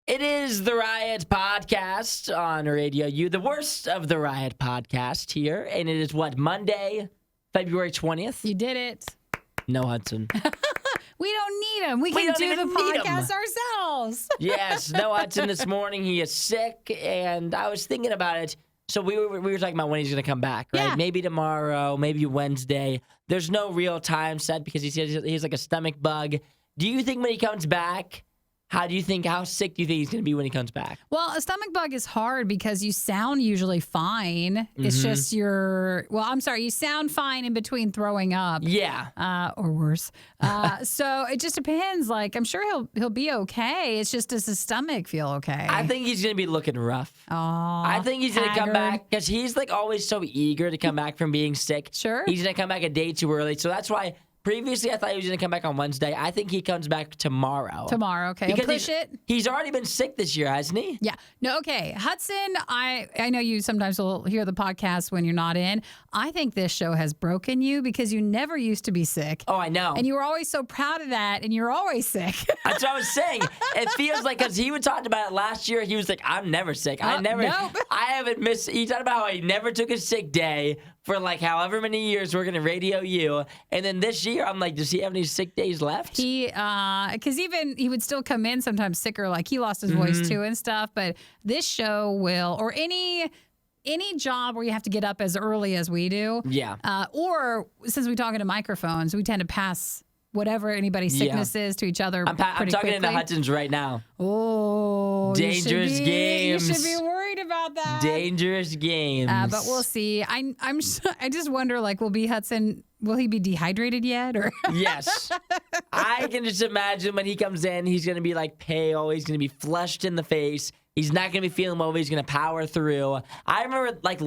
It is the Riot Podcast on RadioU, the worst of the Riot Podcast here. And it is Monday, February 20th? You did it. No Hudson. We don't need him. We can do the podcast ourselves. Yes, no Hudson this morning. He is sick, and I was thinking about it. So we were talking about when he's going to come back, right? Yeah. Maybe tomorrow, maybe Wednesday. There's no real time set because he has like a stomach bug. Do you think when he comes back, how sick do you think he's going to be when he comes back? Well, a stomach bug is hard because you sound usually fine. It's just you sound fine in between throwing up. Yeah. Or worse. So it just depends. Like, I'm sure he'll be okay. It's just, does his stomach feel okay? I think he's going to be looking rough. Oh, I think he's going to come back because he's like always so eager to come back from being sick. Sure. He's going to come back a day too early. So that's why previously I thought he was going to come back on Wednesday. I think he comes back tomorrow. Tomorrow, okay. Because push it. He's already been sick this year, hasn't he? Yeah. No, okay. Hudson, I know you sometimes will hear the podcast when you're not in. I think this show has broken you because you never used to be sick. Oh, I know. And you were always so proud of that, and you're always sick. That's what I was saying. It feels like, because he talked about it last year, he was like, I'm never sick. Nope. I haven't missed, he talked about how he never took a sick day for like however many years working at Radio U. And then this year, I'm like, does he have any sick days left? Because even he would still come in sometimes sicker, like he lost his voice too and stuff. But this show will, or any job where you have to get up as early as we do. Yeah. Or since we talk into microphones, we tend to pass whatever anybody's sickness is to each other. I'm talking into Hudson's right now. Oh, dangerous games. You should be worried about that. Dangerous games. But we'll see. I just wonder, like, will he be dehydrated yet? Or yes. I can just imagine when he comes in, he's going to be like pale. He's going to be flushed in the face. He's not going to be feeling well. He's going to power through. I remember maybe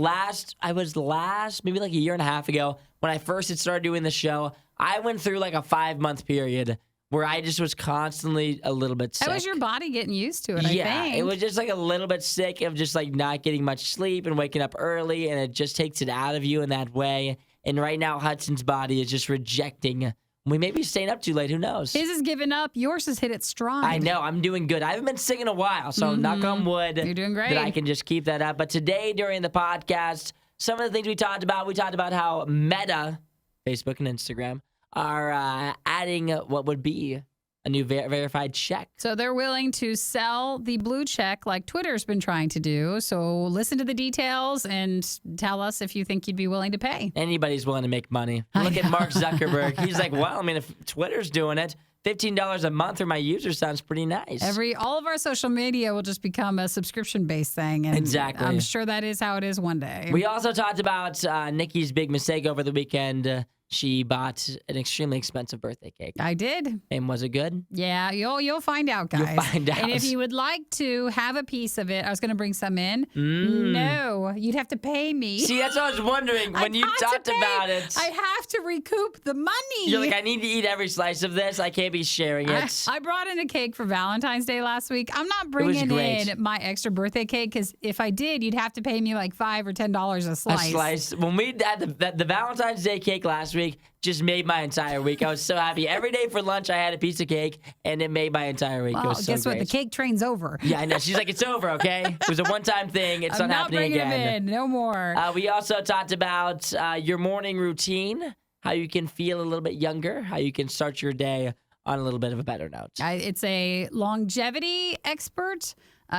like a year and a half ago when I first had started doing the show, I went through like a 5-month period where I just was constantly a little bit sick. That was your body getting used to it, I think. Yeah, it was just like a little bit sick of just like not getting much sleep and waking up early, and it just takes it out of you in that way. And right now, Hudson's body is just rejecting. We may be staying up too late. Who knows? His is giving up. Yours has hit its stride. I know. I'm doing good. I haven't been sick in a while, so knock on wood. You're doing great. That I can just keep that up. But today during the podcast, some of the things we talked about how Meta, Facebook and Instagram, are adding what would be a new verified check. So they're willing to sell the blue check like Twitter's been trying to do. So listen to the details and tell us if you think you'd be willing to pay. Anybody's willing to make money. Look at Mark Zuckerberg. He's like, well, I mean, if Twitter's doing it, $15 a month for my user sounds pretty nice. All of our social media will just become a subscription-based thing. And exactly. I'm sure that is how it is one day. We also talked about Nikki's big mistake over the weekend. She bought an extremely expensive birthday cake. I did. And was it good? Yeah, you'll find out, guys. You'll find out. And if you would like to have a piece of it, I was going to bring some in. No, you'd have to pay me. See, that's what I was wondering when you talked about it. I have to recoup the money. You're like, I need to eat every slice of this. I can't be sharing it. I brought in a cake for Valentine's Day last week. I'm not bringing in my extra birthday cake because if I did, you'd have to pay me like $5 or $10 a slice. A slice. When we had the Valentine's Day cake last week, just made my entire week. I was so happy. Every day for lunch, I had a piece of cake, and it made my entire week. Well, it was so guess what? great. The cake train's over. Yeah, I know. She's like, it's over, okay? It was a one-time thing. It's not happening again. I'm not bringing them in. No more. We also talked about your morning routine, how you can feel a little bit younger, how you can start your day on a little bit of a better note. It's a longevity expert.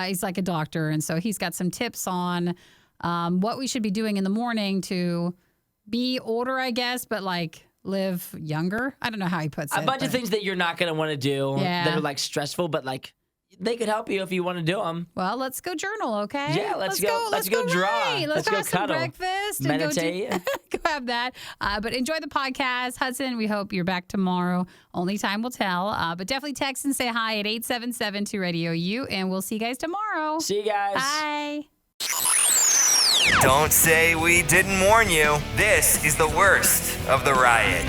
He's like a doctor, and so he's got some tips on what we should be doing in the morning to be older, I guess, but like live younger. I don't know how he puts it. A bunch of things that you're not going to want to do that are like stressful, but like they could help you if you want to do them. Well, let's go journal, okay? Yeah, let's go draw. Right. Let's go have some breakfast. Meditate. And go have that. But enjoy the podcast. Hudson, we hope you're back tomorrow. Only time will tell. But definitely text and say hi at 877-2-RADIO-U, and we'll see you guys tomorrow. See you guys. Bye. Don't say we didn't warn you. This is the worst of the riot.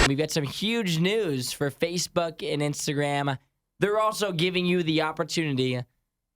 We've got some huge news for Facebook and Instagram. They're also giving you the opportunity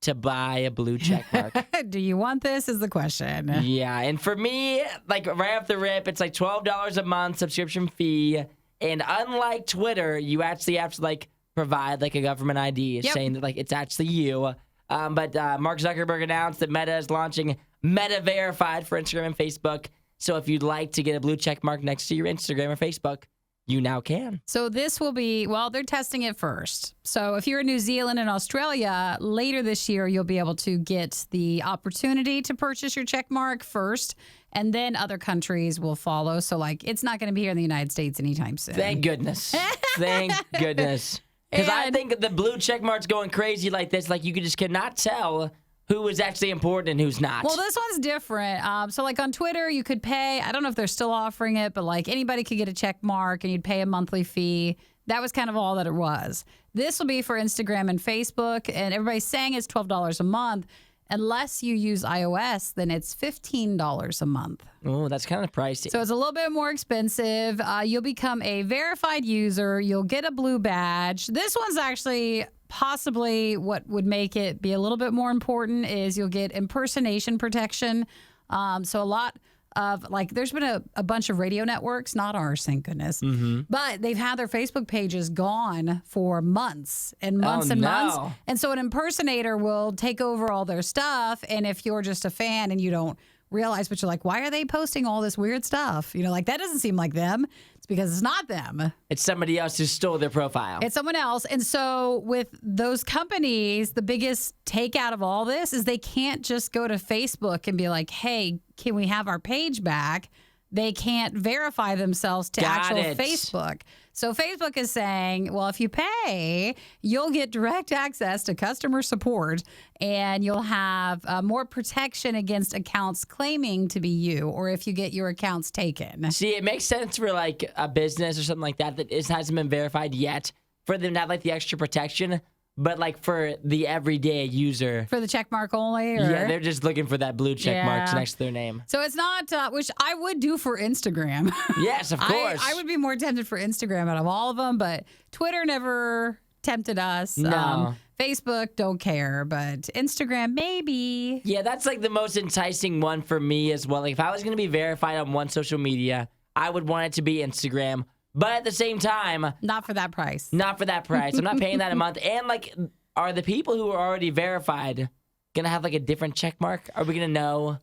to buy a blue check mark. Do you want this is the question. Yeah, and for me, like right off the rip, it's like $12 a month subscription fee. And unlike Twitter, you actually have to like provide like a government ID saying that like it's actually you. But Mark Zuckerberg announced that Meta is launching Meta Verified for Instagram and Facebook. So if you'd like to get a blue check mark next to your Instagram or Facebook, you now can. So this will be, well, they're testing it first. So if you're in New Zealand and Australia, later this year, you'll be able to get the opportunity to purchase your check mark first, and then other countries will follow. So, like, it's not going to be here in the United States anytime soon. Thank goodness. Thank goodness. Because I think the blue check mark's going crazy like this. Like, you just cannot tell who is actually important and who's not. Well, this one's different. So, like on Twitter, you could pay. I don't know if they're still offering it, but like anybody could get a check mark and you'd pay a monthly fee. That was kind of all that it was. This will be for Instagram and Facebook, and everybody's saying it's $12 a month. Unless you use iOS, then it's $15 a month. Oh, that's kind of pricey. So it's a little bit more expensive. You'll become a verified user. You'll get a blue badge. This one's actually possibly what would make it be a little bit more important is you'll get impersonation protection. So a lot of, like, there's been a bunch of radio networks, not ours, thank goodness, but they've had their Facebook pages gone for months and months and months. And so an impersonator will take over all their stuff. And if you're just a fan and you don't realize, but you're like, why are they posting all this weird stuff? You know, like, that doesn't seem like them. It's because it's not them. It's somebody else who stole their profile. It's someone else. And so with those companies, the biggest takeout of all this is they can't just go to Facebook and be like, hey, can we have our page back? They can't verify themselves to actual Facebook. So Facebook is saying, well, if you pay, you'll get direct access to customer support and you'll have more protection against accounts claiming to be you or if you get your accounts taken. See, it makes sense for like a business or something like that hasn't been verified yet for them to have like the extra protection. But like for the everyday user. For the check mark only? Or? Yeah, they're just looking for that blue check marks next to their name. So it's not, which I would do for Instagram. Yes, of course. I would be more tempted for Instagram out of all of them, but Twitter never tempted us. No. Facebook, don't care, but Instagram, maybe. Yeah, that's like the most enticing one for me as well. Like if I was going to be verified on one social media, I would want it to be Instagram. But at the same time, not for that price. Not for that price. I'm not paying that a month. And like, are the people who are already verified gonna have like a different check mark? Are we gonna know?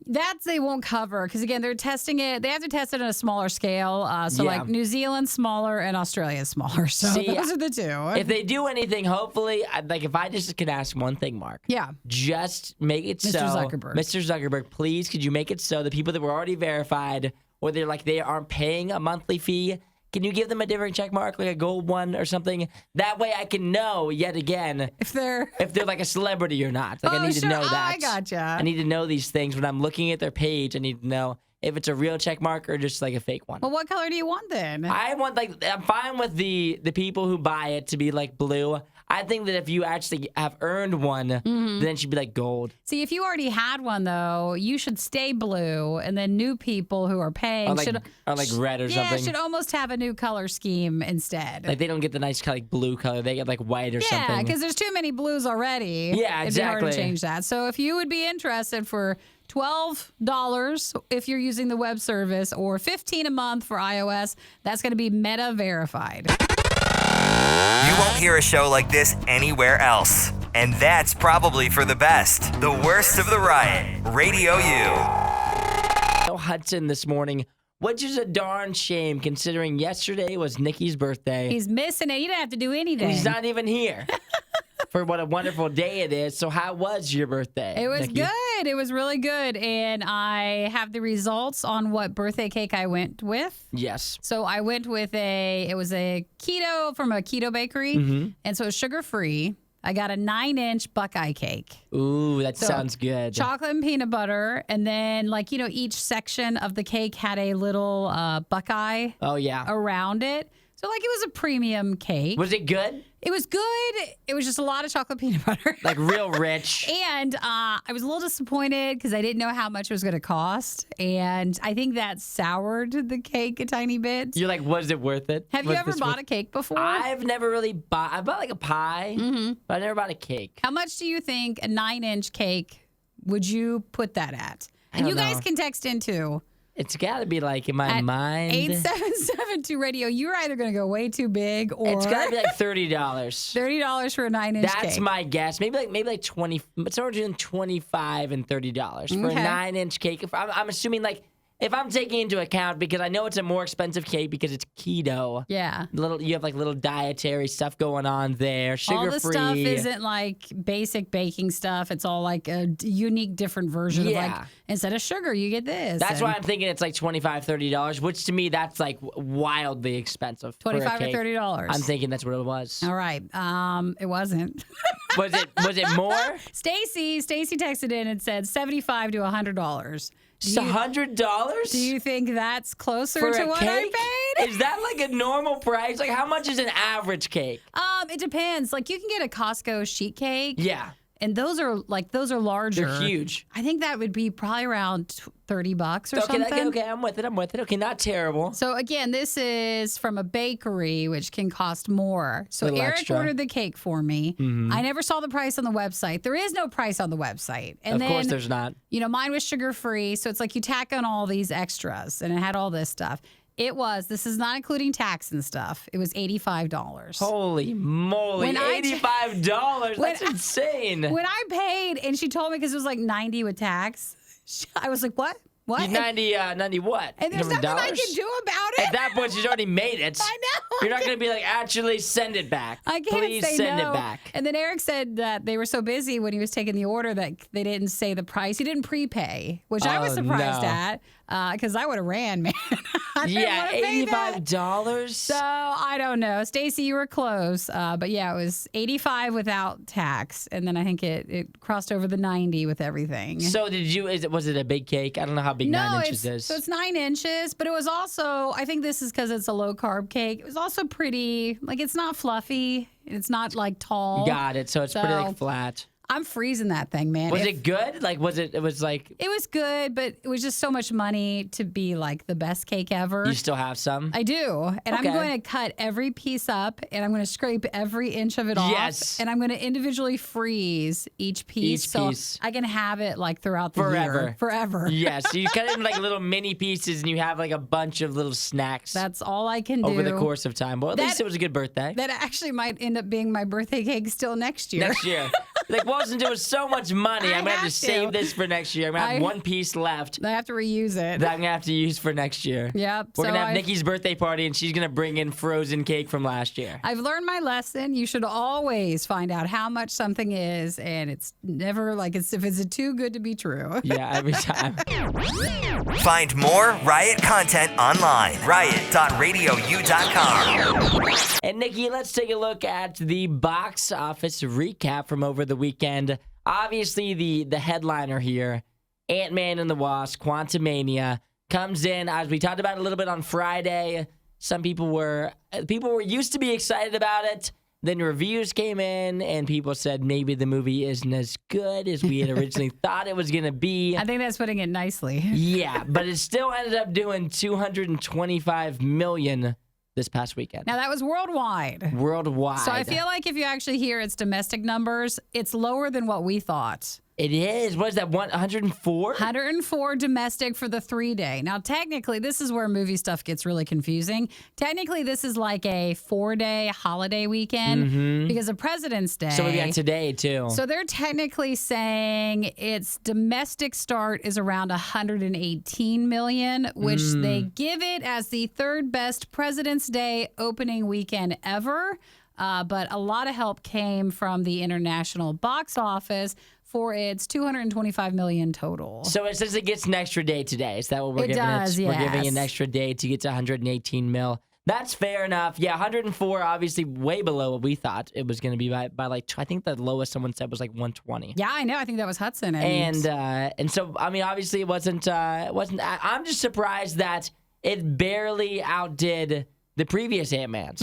They won't cover because again, they're testing it. They have to test it on a smaller scale. So like New Zealand's smaller and Australia's smaller. So those are the two. If they do anything, hopefully, like if I just could ask one thing, Mark. Yeah. Just make it so. Mr. Zuckerberg, please, could you make it so the people that were already verified, or they're like they aren't paying a monthly fee, can you give them a different check mark, like a gold one or something? That way I can know, yet again, if they're like a celebrity or not. Like I need to know that. I gotcha. I need to know these things. When I'm looking at their page, I need to know if it's a real check mark or just like a fake one. Well, what color do you want then? I want I'm fine with the people who buy it to be like blue. I think that if you actually have earned one, then it should be like gold. See, if you already had one, though, you should stay blue, and then new people who are paying or like red or something. Yeah, should almost have a new color scheme instead. Like they don't get the nice like blue color; they get like white or something. Yeah, because there's too many blues already. Yeah, exactly. It'd be hard to change that. So if you would be interested for $12 if you're using the web service, or $15 a month for iOS, that's going to be Meta Verified. You won't hear a show like this anywhere else. And that's probably for the best. The worst of the riot. Radio U. Hudson this morning, which is a darn shame considering yesterday was Nikki's birthday. He's missing it. He didn't have to do anything. He's not even here. For what a wonderful day it is. So how was your birthday? It was Nikki? good. It was really good. And I have the results on what birthday cake I went with. Yes. So I went with it was a keto from a keto bakery. And so it was sugar-free. I got a 9-inch Buckeye cake. Ooh, that sounds good. Chocolate and peanut butter. And then, each section of the cake had a little Buckeye around it. So, it was a premium cake. Was it good? It was good. It was just a lot of chocolate peanut butter. Like real rich. And I was a little disappointed because I didn't know how much it was going to cost. And I think that soured the cake a tiny bit. You're like, was it worth it? Have you ever bought a cake before? I've never really bought. I bought like a pie, but I never bought a cake. How much do you think a 9-inch cake would you put that at? And you guys can text in too. It's got to be like in my mind. 8772 radio. You're either going to go way too big or It's got to be like $30. $30 for a 9-inch cake. That's my guess. Maybe like 20. It's somewhere between $25 and $30 for a 9-inch cake. I'm assuming like if I'm taking into account, because I know it's a more expensive cake because it's keto. Yeah. You have like little dietary stuff going on there. Sugar free. All the stuff isn't like basic baking stuff. It's all like a unique, different version of like, instead of sugar, you get this. That's why I'm thinking it's like $25, $30, which to me, that's like wildly expensive. $25 or $30. I'm thinking that's what it was. All right. It wasn't. Was it more? Stacy texted in and said $75 to $100. $100? Do you think that's closer for to a what cake? I paid? Is that like a normal price? Like how much is an average cake? It depends. Like you can get a Costco sheet cake. Yeah. And those are larger. They're huge. I think that would be probably around $30 or something. Okay, I'm with it. Okay, not terrible. So again, this is from a bakery, which can cost more. So Eric extra. ordered the cake for me. I never saw the price on the website. There is no price on the website. And of course there's not. You know, mine was sugar free, so it's like you tack on all these extras, and it had all this stuff. This is not including tax and stuff. It was $85. Holy moly, $85. That's insane. When I paid, and she told me because it was like $90 with tax, I was like, what? What? 90 what? And there's nothing I can do about it. At that point, she's already made it. I know. You're not going to be like, actually, send it back. I can't Please say send no. it back. And then Eric said that they were so busy when he was taking the order that they didn't say the price. He didn't prepay, which I was surprised at because I would have ran, man. Yeah, $85. So I don't know. Stacy, you were close. But yeah, it was $85 without tax. And then I think it crossed over the $90 with everything. So was it a big cake? I don't know how big 9 inches is. So it's 9 inches, but it was also, I think this is because it's a low carb cake. It was also pretty, like it's not fluffy. It's not like tall. Got it. So it's pretty like flat. I'm freezing that thing, man. Was it good? Like, it was like... It was good, but it was just so much money to be like the best cake ever. You still have some? I do. And I'm going to cut every piece up, and I'm going to scrape every inch of it off. Yes. And I'm going to individually freeze each piece. So I can have it like throughout the year. Forever. Yes. So you cut it in like little mini pieces, and you have like a bunch of little snacks. That's all I can do. Over the course of time. Well, at least it was a good birthday. That actually might end up being my birthday cake still next year. Next year. Like, well, since it was so much money, I'm going to have to save this for next year. I'm going to have one piece left. I have to reuse it. That I'm going to have to use for next year. Yep. We're going to have Nikki's birthday party, and she's going to bring in frozen cake from last year. I've learned my lesson. You should always find out how much something is, and it's never like if it's too good to be true. Yeah, every time. Find more Riot content online. Riot.radiou.com. And Nikki, let's take a look at the box office recap from over the weekend. Obviously, the headliner here, Ant-Man and the Wasp, Quantumania, comes in, as we talked about a little bit on Friday. Some people were used to be excited about it. Then reviews came in, and people said maybe the movie isn't as good as we had originally thought it was going to be. I think that's putting it nicely. Yeah, but it still ended up doing $225 million this past weekend. Now, that was worldwide. Worldwide. So I feel like if you actually hear its domestic numbers, it's lower than what we thought. It is. What is that, 104? 104 domestic for the 3-day. Now, technically, this is where movie stuff gets really confusing. Technically, this is like a 4-day holiday weekend because of President's Day. So we got today, too. So they're technically saying its domestic start is around 118 million, which they give it as the third best President's Day opening weekend ever. But a lot of help came from the international box office for its $225 million total. So it says it gets an extra day today. Is that what we're giving it? Yes. We're giving it an extra day to get to 118 mil. That's fair enough. Yeah, 104, obviously way below what we thought it was going to be by like, I think the lowest someone said was like 120. Yeah, I know. I think that was Hudson. And so, I mean, obviously it wasn't. I'm just surprised that it barely outdid the previous Ant-Mans,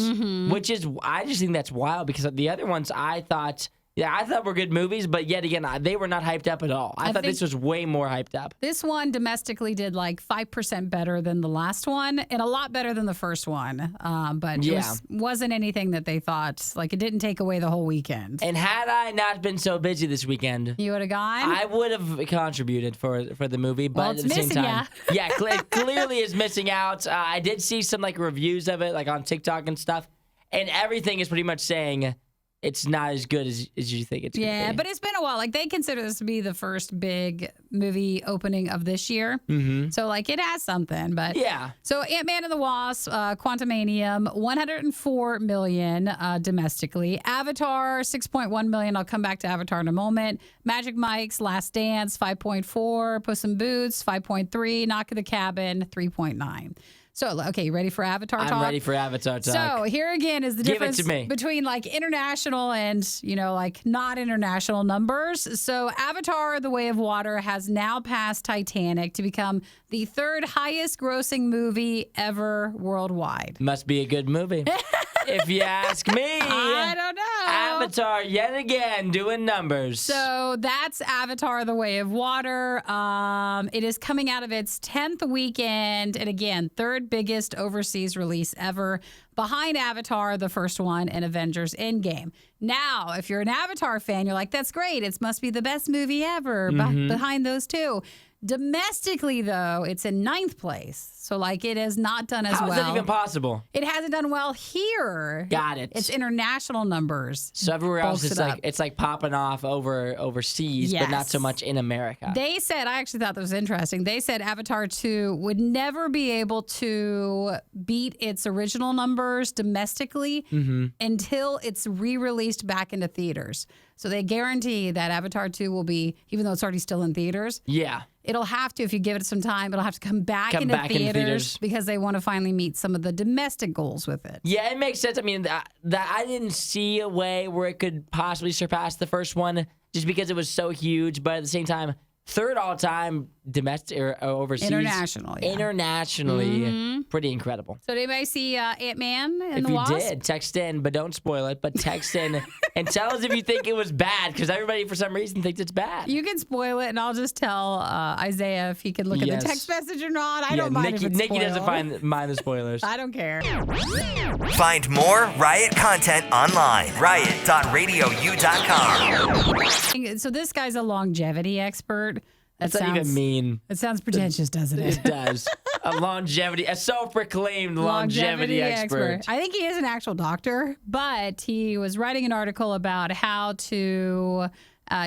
which is, I just think that's wild because the other ones I thought, Yeah, I thought were good movies, but yet again, they were not hyped up at all. I thought this was way more hyped up. This one domestically did like 5% better than the last one and a lot better than the first one. But it wasn't anything that they thought, like it didn't take away the whole weekend. And had I not been so busy this weekend, you would have gone? I would have contributed for the movie, but it's at the same missing time, it clearly is missing out. I did see some like reviews of it, like on TikTok and stuff, and everything is pretty much saying it's not as good as you think it's going to be. Yeah, but it's been a while. Like, they consider this to be the first big movie opening of this year. Mm-hmm. So, like, it has something. But yeah. So, Ant-Man and the Wasp, Quantumanium, $104 million domestically. Avatar, $6.1 million. I'll come back to Avatar in a moment. Magic Mike's Last Dance, 5.4. Puss in Boots, 5.3. Knock at the Cabin, 3.9. So, okay, you ready for Avatar talk? I'm ready for Avatar talk. So, here again is the difference between like international and, like not international numbers. So, Avatar, The Way of Water has now passed Titanic to become the third highest grossing movie ever worldwide. Must be a good movie. If you ask me. I don't know. Avatar, yet again, doing numbers. So that's Avatar, The Way of Water. It is coming out of its 10th weekend. And again, third biggest overseas release ever. Behind Avatar, the first one, and Avengers Endgame. Now, if you're an Avatar fan, you're like, that's great. It must be the best movie ever behind those two. Domestically, though, it's in 9th place. So, like, it has not done as well. How is that even possible? It hasn't done well here. Got it. It's international numbers. So everywhere else, it's like popping off overseas, but not so much in America. They said, I actually thought that was interesting. They said Avatar 2 would never be able to beat its original numbers domestically until it's re-released back into theaters. So they guarantee that Avatar 2 will be, even though it's already still in theaters. Yeah. It'll have to, if you give it some time, it'll have to come back into theaters because they want to finally meet some of the domestic goals with it. Yeah, it makes sense. I mean, that I didn't see a way where it could possibly surpass the first one just because it was so huge. But at the same time, third all-time domestic or overseas. Internationally, pretty incredible. So did anybody see Ant-Man and the Wasp? If you did, text in, but don't spoil it. But text in and tell us if you think it was bad, because everybody, for some reason, thinks it's bad. You can spoil it, and I'll just tell Isaiah if he can look at the text message or not. I don't mind if it's Nikki spoiled. doesn't mind the spoilers. I don't care. Find more Riot content online. Riot.radiou.com. So this guy's a longevity expert. That's not even mean. It sounds pretentious, doesn't it? It does. A self-proclaimed longevity expert. I think he is an actual doctor, but he was writing an article about how to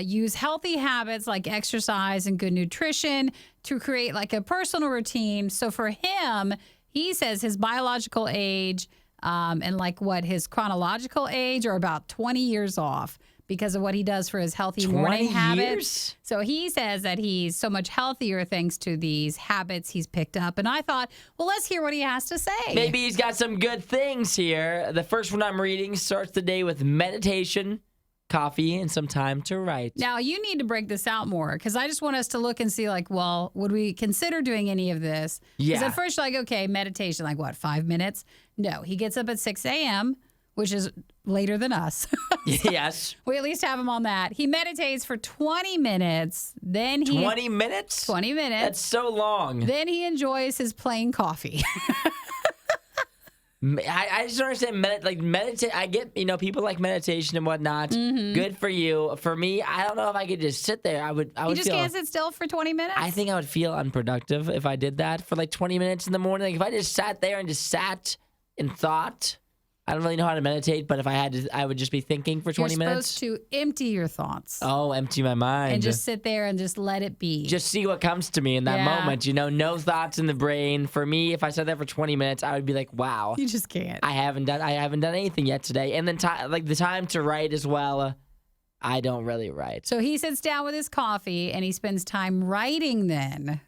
use healthy habits like exercise and good nutrition to create like a personal routine. So for him, he says his biological age and like what his chronological age are about 20 years off, because of what he does for his healthy morning habits. So he says that he's so much healthier thanks to these habits he's picked up. And I thought, well, let's hear what he has to say. Maybe he's got some good things here. The first one I'm reading starts the day with meditation, coffee, and some time to write. Now, you need to break this out more, because I just want us to look and see, like, well, would we consider doing any of this? Yeah. Because at first you're like, okay, meditation, like what, 5 minutes? No, he gets up at 6 a.m., which is later than us. Yes. We at least have him on that. He meditates for 20 minutes. Then 20 minutes? 20 minutes. That's so long. Then he enjoys his plain coffee. I just don't understand. Meditate. I get, people like meditation and whatnot. Mm-hmm. Good for you. For me, I don't know if I could just sit there. I would You just can't sit still for 20 minutes? I think I would feel unproductive if I did that for like 20 minutes in the morning. Like if I just sat there and just sat and thought. I don't really know how to meditate, but if I had to, I would just be thinking for 20 minutes. You're supposed to empty your thoughts. Oh, empty my mind. And just sit there and just let it be. Just see what comes to me in that moment. No thoughts in the brain. For me, if I sat there for 20 minutes, I would be like, wow. You just can't. I haven't done anything yet today. And then the time to write as well, I don't really write. So he sits down with his coffee and he spends time writing then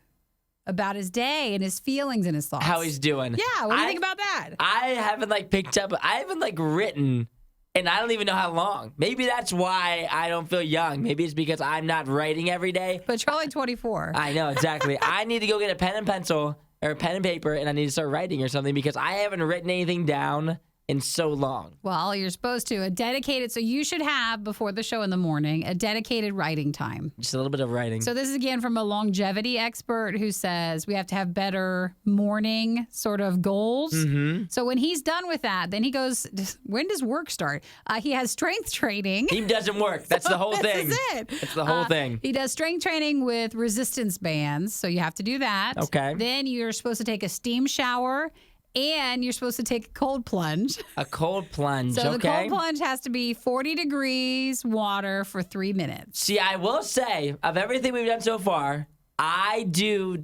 about his day and his feelings and his thoughts. How he's doing. Yeah, what do you think about that? I haven't written, and I don't even know how long. Maybe that's why I don't feel young. Maybe it's because I'm not writing every day. But you're only 24. I know, exactly. I need to go get a pen and pencil or a pen and paper, and I need to start writing or something, because I haven't written anything down in so long. Well, you're supposed to. So you should have, before the show in the morning, a dedicated writing time. Just a little bit of writing. So this is again from a longevity expert who says we have to have better morning sort of goals. Mm-hmm. So when he's done with that, then he goes, when does work start? He has strength training. He doesn't work. That's the whole thing. This is it. That's the whole thing. He does strength training with resistance bands. So you have to do that. Okay. Then you're supposed to take a steam shower. And you're supposed to take a cold plunge. A cold plunge, So the okay? cold plunge has to be 40 degrees water for 3 minutes. See, I will say, of everything we've done so far, I do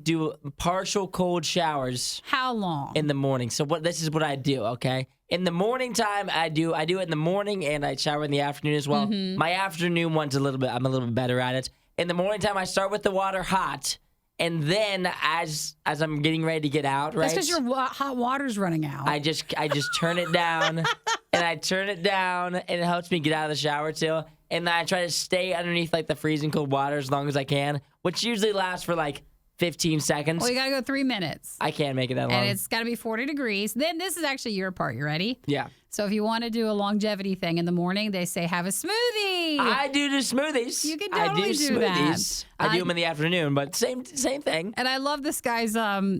partial cold showers How long? in the morning. So this is what I do, okay? In the morning time, I do it in the morning, and I shower in the afternoon as well. Mm-hmm. My afternoon one's I'm a little bit better at it. In the morning time, I start with the water hot. And then as I'm getting ready to get out, right? That's because your hot water's running out. I just turn it down, and I turn it down, and it helps me get out of the shower too. And then I try to stay underneath like the freezing cold water as long as I can, which usually lasts for like 15 seconds. Well, you got to go 3 minutes. I can't make it that long. And it's got to be 40 degrees. Then this is actually your part. You ready? Yeah. So if you want to do a longevity thing in the morning, they say have a smoothie. I do smoothies. You can I totally do do that. smoothies. I do them in the afternoon, but same thing. And I love this guy's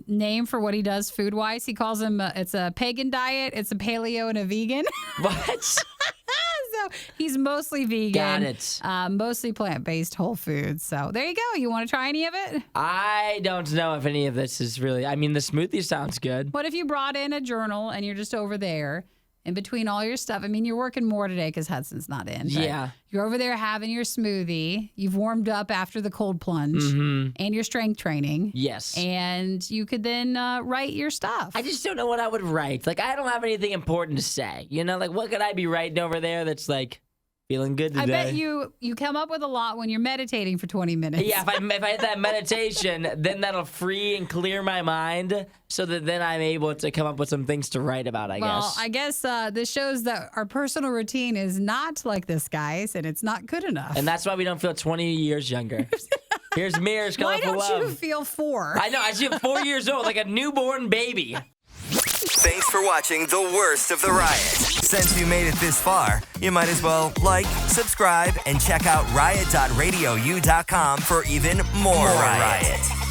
name for what he does food-wise. He calls him, it's a pagan diet, it's a paleo, and a vegan. What? So he's mostly vegan. Got it. Mostly plant-based whole foods. So there you go. You want to try any of it? I don't know if any of this is really. I mean, the smoothie sounds good. What if you brought in a journal and you're just over there in between all your stuff? I mean, you're working more today because Hudson's not in. But Yeah. You're over there having your smoothie. You've warmed up after the cold plunge and your strength training. Yes. And you could then write your stuff. I just don't know what I would write. Like, I don't have anything important to say. You know, like, what could I be writing over there that's like feeling good today? I bet you come up with a lot when you're meditating for 20 minutes. Yeah, if I hit that meditation, then that'll free and clear my mind so that then I'm able to come up with some things to write about, I Well, guess. I guess this shows that our personal routine is not like this, guys, and it's not good enough. And that's why we don't feel 20 years younger. Here's Mirror's Why Colorful don't Love. you feel 4? I know, I see 4 years old, like a newborn baby. Thanks for watching the worst of the riot. Since you made it this far, you might as well like, subscribe, and check out riot.radiou.com for even more riot.